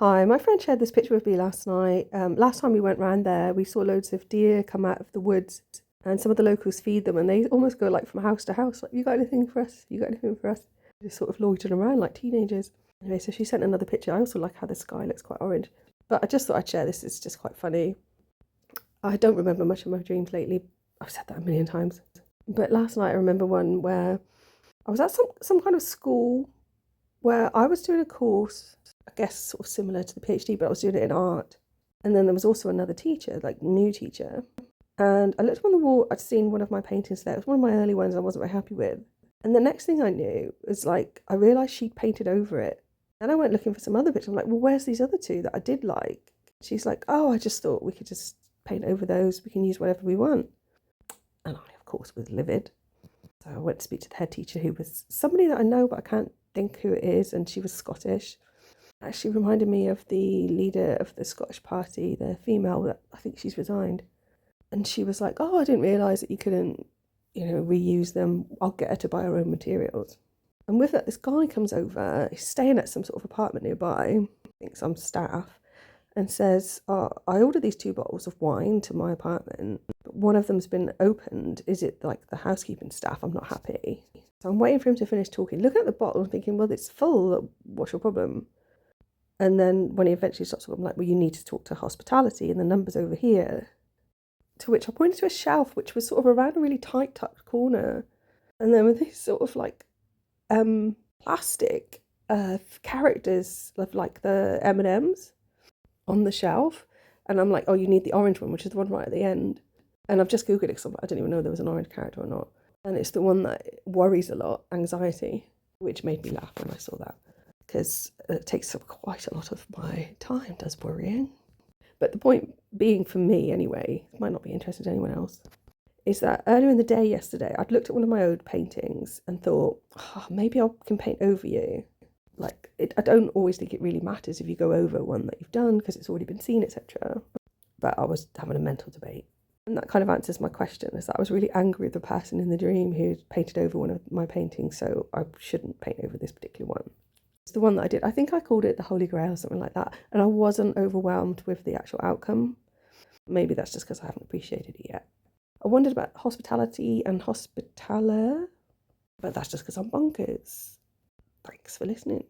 Hi, my friend shared this picture with me last night. Last time we went round there, we saw loads of deer come out of the woods, and some of the locals feed them, and they almost go like from house to house, like, "You got anything for us? You got anything for us?" Just sort of loitering around like teenagers. Anyway, so she sent another picture. I also like how the sky looks quite orange, but I just thought I'd share this. It's just quite funny. I don't remember much of my dreams lately. I've said that a million times. But last night I remember one where I was at some kind of school where I was doing a course, I guess sort of similar to the PhD, but I was doing it in art. And then there was also another teacher, like new teacher. And I looked on the wall, I'd seen one of my paintings there. It was one of my early ones I wasn't very happy with. And the next thing I knew was like, I realised she'd painted over it. And I went looking for some other pictures. I'm like, well, where's these other two that I did like? She's like, oh, I just thought we could just paint over those. We can use whatever we want. And I, of course, was livid. So I went to speak to the head teacher, who was somebody that I know, but I can't think who it is. And she was Scottish. Actually reminded me of the leader of the Scottish party, the female that I think she's resigned. And she was like, oh, I didn't realise that you couldn't, reuse them. I'll get her to buy her own materials. And with that, this guy comes over, he's staying at some sort of apartment nearby, I think some staff, and says, oh, I ordered these 2 bottles of wine to my apartment, but one of them's been opened. Is it like the housekeeping staff? I'm not happy. So I'm waiting for him to finish talking, looking at the bottle and thinking, well, it's full. What's your problem? And then when he eventually stops talking, I'm like, well, you need to talk to hospitality and the number's over here. To which I pointed to a shelf, which was sort of around a really tight tucked corner. And then with these sort of like plastic characters of like the M&Ms on the shelf. And I'm like, oh, you need the orange one, which is the one right at the end. And I've just Googled it because I didn't even know there was an orange character or not. And it's the one that worries a lot, anxiety, which made me laugh when I saw that. Because it takes up quite a lot of my time, does worrying. But the point being, for me anyway, it might not be interesting to anyone else, is that earlier in the day yesterday, I'd looked at one of my old paintings and thought, oh, maybe I can paint over you. Like, I don't always think it really matters if you go over one that you've done because it's already been seen, etc. But I was having a mental debate. And that kind of answers my question, is that I was really angry with the person in the dream who painted over one of my paintings, so I shouldn't paint over this particular one. It's the one that I did. I think I called it the Holy Grail or something like that. And I wasn't overwhelmed with the actual outcome. Maybe that's just because I haven't appreciated it yet. I wondered about hospitality and hospitaler, but that's just because I'm bonkers. Thanks for listening.